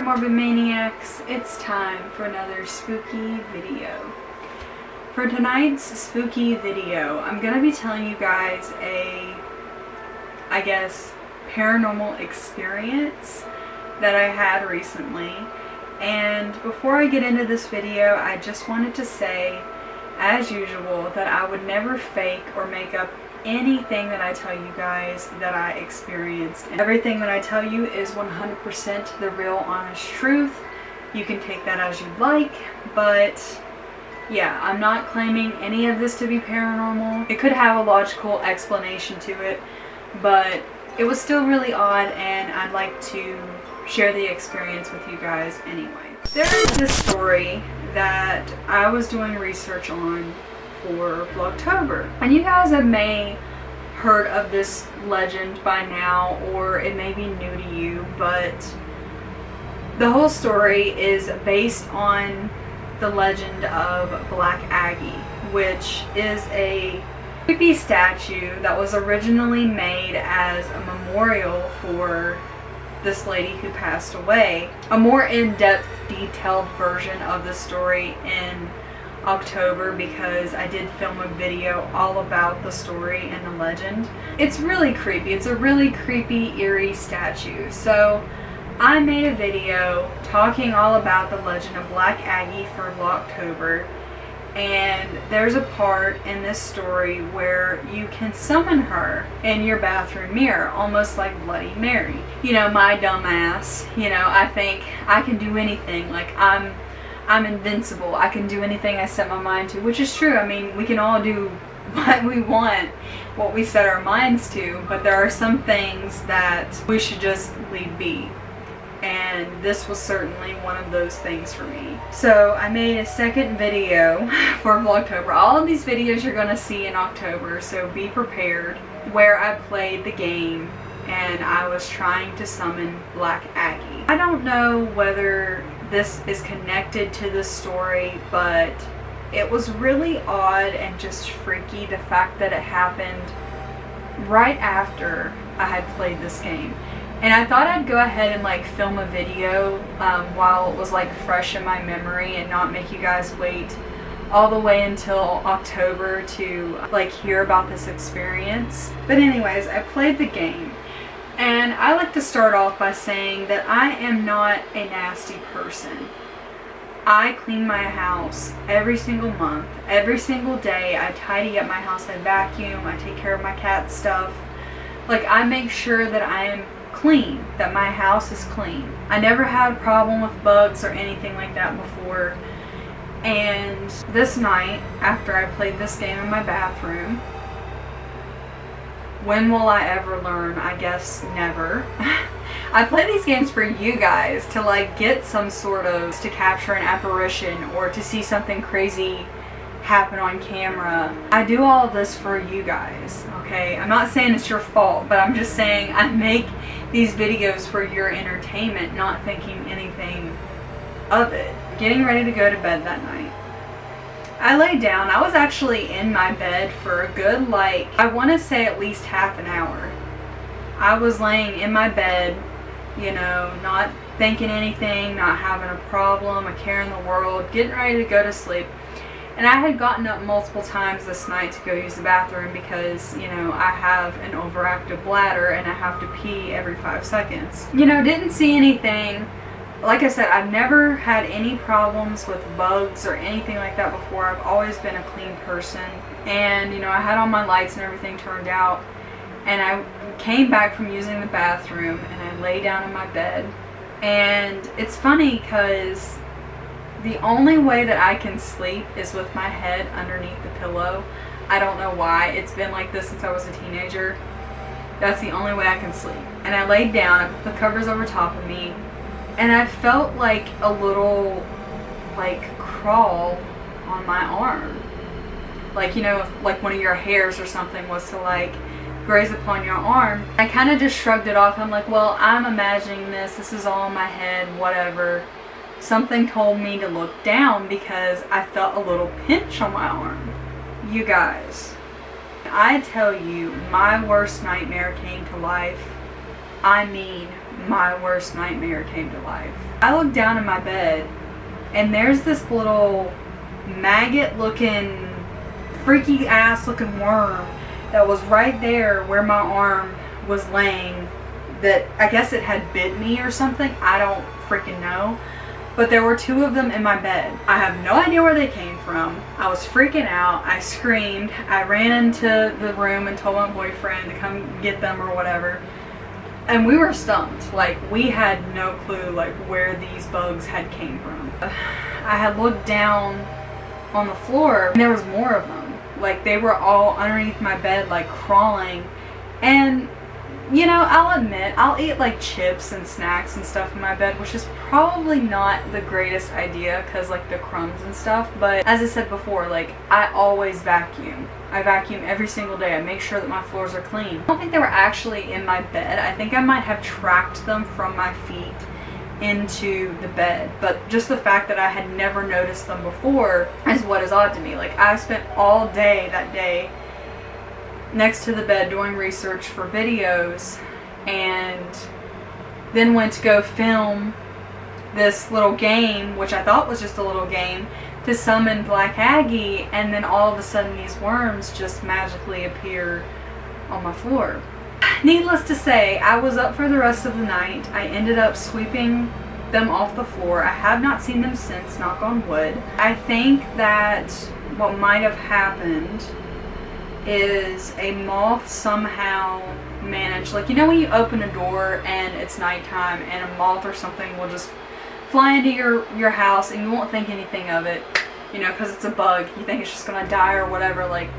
Morbid Maniacs, it's time for another spooky video. For tonight's spooky video, I'm gonna be telling you guys I guess, paranormal experience that I had recently. And before I get into this video, I just wanted to say, as usual, that I would never fake or make up anything that I tell you guys that I experienced. And everything that I tell you is 100% the real honest truth. You can take that as you like, but yeah, I'm not claiming any of this to be paranormal. It could have a logical explanation to it, but it was still really odd, and I'd like to share the experience with you guys anyway. There is this story that I was doing research on for Vlogtober, and you guys have may heard of this legend by now, or it may be new to you, but the whole story is based on the legend of Black Aggie, which is a creepy statue that was originally made as a memorial for this lady who passed away. A more in-depth, detailed version of the story in October, because I did film a video all about the story and the legend. It's really creepy. It's a really creepy, eerie statue. So I made a video talking all about the legend of Black Aggie for Vlogtober, and there's a part in this story where you can summon her in your bathroom mirror, almost like Bloody Mary. You know, my dumb ass, you know, I think I can do anything. Like, I'm invincible. I can do anything I set my mind to, which is true. I mean, we can all do what we want, what we set our minds to, but there are some things that we should just leave be. And this was certainly one of those things for me. So I made a second video for Vlogtober. All of these videos you're gonna see in October, so be prepared, where I played the game and I was trying to summon Black Aggie. I don't know whether this is connected to the story, but it was really odd and just freaky, the fact that it happened right after I had played this game. And I thought I'd go ahead and like film a video while it was like fresh in my memory, and not make you guys wait all the way until October to like hear about this experience. But anyways, I played the game, and I like to start off by saying that I am not a nasty person. I clean my house every single month, every single day. I tidy up my house, I vacuum, I take care of my cat's stuff. Like, I make sure that I am clean, that my house is clean. I never had a problem with bugs or anything like that before. And this night, after I played this game in my bathroom, when will I ever learn? I guess never. I play these games for you guys to like get some sort of, to capture an apparition or to see something crazy happen on camera. I do all of this for you guys, okay? I'm not saying it's your fault, but I'm just saying I make these videos for your entertainment, not thinking anything of it. Getting ready to go to bed that night, I lay down. I was actually in my bed for a good, like, I want to say at least half an hour. I was laying in my bed, you know, not thinking anything, not having a problem, a care in the world, getting ready to go to sleep. And I had gotten up multiple times this night to go use the bathroom because, you know, I have an overactive bladder and I have to pee every 5 seconds. You know, didn't see anything. Like I said, I've never had any problems with bugs or anything like that before. I've always been a clean person. And, you know, I had all my lights and everything turned out. And I came back from using the bathroom and I lay down in my bed. And it's funny because the only way that I can sleep is with my head underneath the pillow. I don't know why. It's been like this since I was a teenager. That's the only way I can sleep. And I laid down, I put the covers over top of me, and I felt like a little, like, crawl on my arm. Like, you know, if, like, one of your hairs or something was to, like, graze upon your arm. I kind of just shrugged it off. I'm like, well, I'm imagining this. This is all in my head, whatever. Something told me to look down because I felt a little pinch on my arm. You guys, I tell you, my worst nightmare came to life. I mean, my worst nightmare came to life. I looked down in my bed, and there's this little maggot-looking, freaky-ass-looking worm that was right there where my arm was laying, that I guess it had bit me or something. I don't freaking know. But there were two of them in my bed. I have no idea where they came from. I was freaking out. I screamed. I ran into the room and told my boyfriend to come get them or whatever. And we were stumped. Like, we had no clue, like, where these bugs had came from. I had looked down on the floor and there was more of them. Like, they were all underneath my bed, like, crawling. And, you know, I'll admit, I'll eat, like, chips and snacks and stuff in my bed, which is probably not the greatest idea because, like, the crumbs and stuff. But as I said before, like, I always vacuum. I vacuum every single day. I make sure that my floors are clean. I don't think they were actually in my bed. I think I might have tracked them from my feet into the bed, but just the fact that I had never noticed them before is what is odd to me. Like, I spent all day that day next to the bed doing research for videos, and then went to go film this little game, which I thought was just a little game, to summon Black Aggie, and then all of a sudden these worms just magically appear on my floor. Needless to say, I was up for the rest of the night. I ended up sweeping them off the floor. I have not seen them since, knock on wood. I think that what might have happened is a moth somehow managed, like, you know when you open a door and it's nighttime and a moth or something will just fly into your house and you won't think anything of it, you know, because it's a bug. You think it's just gonna die or whatever. Like,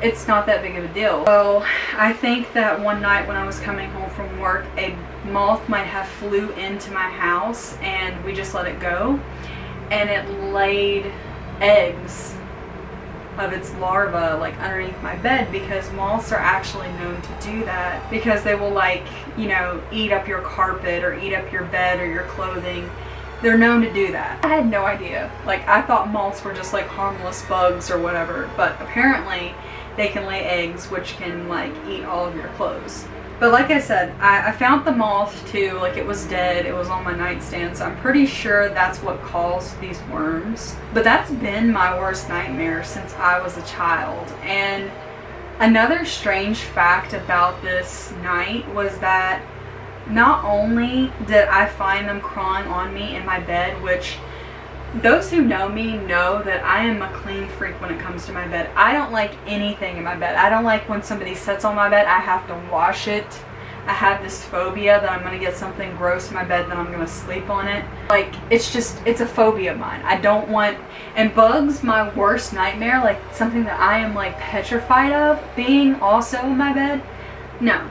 it's not that big of a deal. So I think that one night when I was coming home from work, a moth might have flew into my house and we just let it go, and it laid eggs of its larva, like, underneath my bed, because moths are actually known to do that because they will, like, you know, eat up your carpet or eat up your bed or your clothing. They're known to do that. I had no idea. Like, I thought moths were just, like, harmless bugs or whatever, but apparently they can lay eggs which can, like, eat all of your clothes. But like I said, I found the moth too. Like, it was dead. It was on my nightstand, so I'm pretty sure that's what caused these worms. But that's been my worst nightmare since I was a child. And another strange fact about this night was that not only did I find them crawling on me in my bed, which those who know me know that I am a clean freak when it comes to my bed. I don't like anything in my bed. I don't like when somebody sits on my bed, I have to wash it. I have this phobia that I'm going to get something gross in my bed, then I'm going to sleep on it. Like, it's a phobia of mine. I don't want, and bugs, my worst nightmare, like something that I am, like, petrified of being also in my bed. No,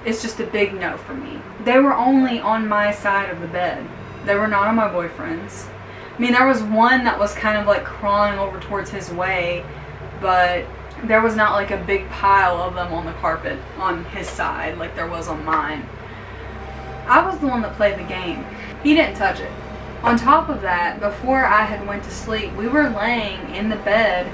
it's just a big no for me. They were only on my side of the bed. They were not on my boyfriend's. I mean, there was one that was kind of like crawling over towards his way, but there was not like a big pile of them on the carpet on his side like there was on mine. I was the one that played the game. He didn't touch it. On top of that, before I had went to sleep, we were laying in the bed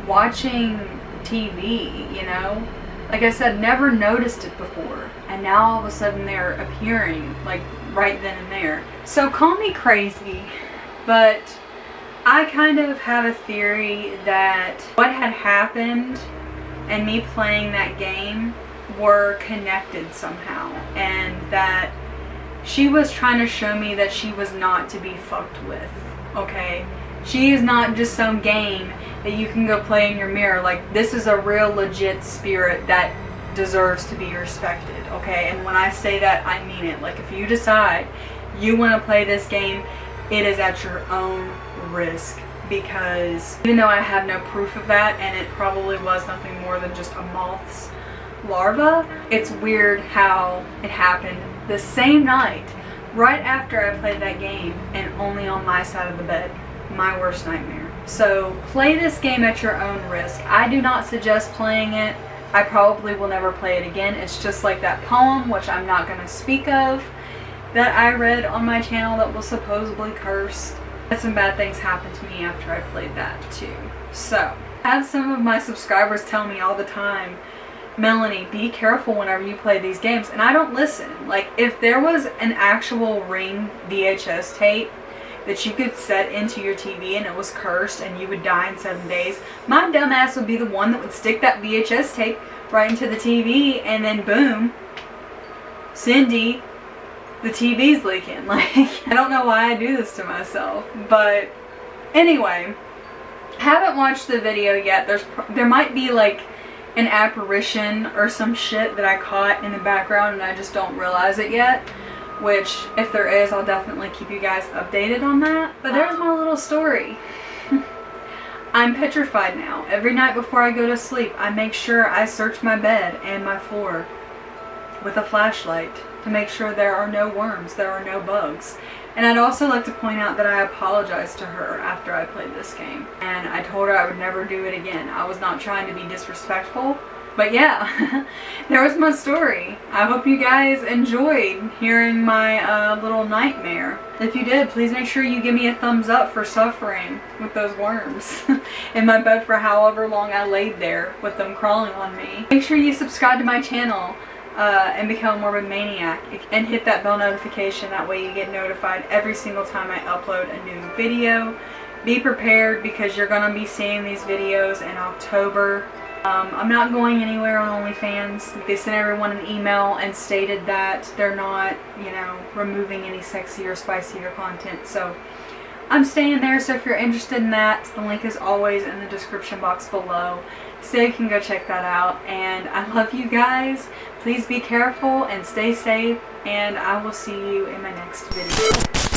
watching TV, you know? Like I said, never noticed it before. And now all of a sudden they're appearing, like, right then and there. So call me crazy, but I kind of have a theory that what had happened and me playing that game were connected somehow, and that she was trying to show me that she was not to be fucked with, okay? She is not just some game that you can go play in your mirror. Like, this is a real legit spirit that deserves to be respected, okay? And when I say that, I mean it. Like, if you decide you want to play this game, it is at your own risk. Because even though I have no proof of that, and it probably was nothing more than just a moth's larva, it's weird how it happened the same night, right after I played that game, and only on my side of the bed. My worst nightmare. So play this game at your own risk. I do not suggest playing it. I probably will never play it again. It's just like that poem, which I'm not going to speak of, that I read on my channel that was supposedly cursed. Had some bad things happen to me after I played that too. So, I have some of my subscribers tell me all the time, Melanie, be careful whenever you play these games. And I don't listen. Like, if there was an actual Ring VHS tape that you could set into your TV and it was cursed and you would die in 7 days, my dumb ass would be the one that would stick that VHS tape right into the TV, and then boom, Cindy, the TV's leaking. Like, I don't know why I do this to myself. But anyway, haven't watched the video yet. There might be like an apparition or some shit that I caught in the background and I just don't realize it yet. Which, if there is, I'll definitely keep you guys updated on that. But there's my little story. I'm petrified now. Every night before I go to sleep, I make sure I search my bed and my floor with a flashlight to make sure there are no worms, there are no bugs. And I'd also like to point out that I apologized to her after I played this game. And I told her I would never do it again. I was not trying to be disrespectful. But yeah, there was my story. I hope you guys enjoyed hearing my little nightmare. If you did, please make sure you give me a thumbs up for suffering with those worms in my bed for however long I laid there with them crawling on me. Make sure you subscribe to my channel and become a morbid maniac, and hit that bell notification. That way you get notified every single time I upload a new video. Be prepared, because you're going to be seeing these videos in October. I'm not going anywhere on OnlyFans. They sent everyone an email and stated that they're not, you know, removing any sexy or spicier content. So I'm staying there. So if you're interested in that, the link is always in the description box below. So you can go check that out. And I love you guys. Please be careful and stay safe. And I will see you in my next video.